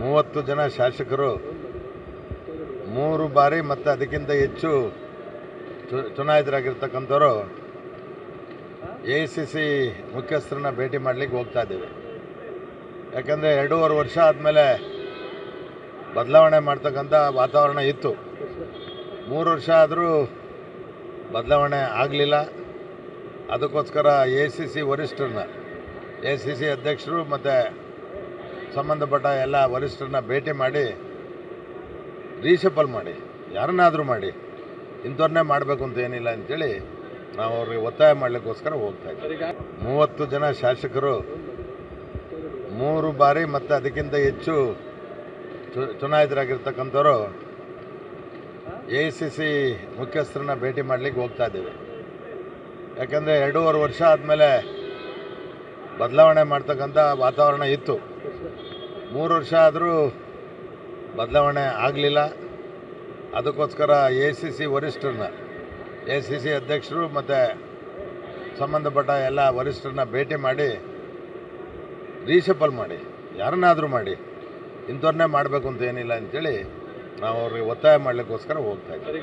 30 ಜನ ಶಾಸಕರು 3 ಬಾರಿ ಮತ್ತು ಅದಕ್ಕಿಂತ ಹೆಚ್ಚು ಚುನಾಯಿತರಾಗಿರ್ತಕ್ಕಂಥವರು AICC ಮುಖ್ಯಸ್ಥರನ್ನ ಭೇಟಿ ಮಾಡಲಿಕ್ಕೆ ಹೋಗ್ತಾ ಇದ್ದೀವಿ. ಯಾಕಂದರೆ 2.5 ವರ್ಷ ಆದಮೇಲೆ ಬದಲಾವಣೆ ಮಾಡ್ತಕ್ಕಂಥ ವಾತಾವರಣ ಇತ್ತು. 3 ವರ್ಷ ಆದರೂ ಬದಲಾವಣೆ ಆಗಲಿಲ್ಲ. ಅದಕ್ಕೋಸ್ಕರ AICC ವರಿಷ್ಠರನ್ನ, AICC ಅಧ್ಯಕ್ಷರು ಮತ್ತು ಸಂಬಂಧಪಟ್ಟ ಎಲ್ಲ ವರಿಷ್ಠರನ್ನ ಭೇಟಿ ಮಾಡಿ ರೀಶಫಲ್ ಮಾಡಿ, ಯಾರನ್ನಾದರೂ ಮಾಡಿ, ಇಂಥವ್ರನ್ನೇ ಮಾಡಬೇಕು ಅಂತ ಏನಿಲ್ಲ ಅಂಥೇಳಿ ನಾವು ಅವ್ರಿಗೆ ಒತ್ತಾಯ ಮಾಡಲಿಕ್ಕೋಸ್ಕರ ಹೋಗ್ತಾ ಇದ್ದೀವಿ. 30 ಜನ ಶಾಸಕರು 3 ಬಾರಿ ಮತ್ತು ಅದಕ್ಕಿಂತ ಹೆಚ್ಚು ಚುನಾಯಿತರಾಗಿರ್ತಕ್ಕಂಥವರು AICC ಮುಖ್ಯಸ್ಥರನ್ನ ಭೇಟಿ ಮಾಡಲಿಕ್ಕೆ ಹೋಗ್ತಾ ಇದ್ದೀವಿ. ಯಾಕಂದರೆ 2.5 ವರ್ಷ ಆದಮೇಲೆ ಬದಲಾವಣೆ ಮಾಡ್ತಕ್ಕಂಥ ವಾತಾವರಣ ಇತ್ತು. 3 ವರ್ಷ ಆದರೂ ಬದಲಾವಣೆ ಆಗಲಿಲ್ಲ. ಅದಕ್ಕೋಸ್ಕರ AICC ವರಿಷ್ಠರನ್ನ, AICC ಅಧ್ಯಕ್ಷರು ಮತ್ತು ಸಂಬಂಧಪಟ್ಟ ಎಲ್ಲ ವರಿಷ್ಠರನ್ನ ಭೇಟಿ ಮಾಡಿ ರೀಶಫಲ್ ಮಾಡಿ, ಯಾರನ್ನಾದರೂ ಮಾಡಿ, ಇಂಥವ್ರನ್ನೇ ಮಾಡಬೇಕು ಅಂತ ಏನಿಲ್ಲ ಅಂಥೇಳಿ ನಾವು ಅವ್ರಿಗೆ ಒತ್ತಾಯ ಮಾಡಲಿಕ್ಕೋಸ್ಕರ ಹೋಗ್ತಾ ಇದ್ದೀವಿ.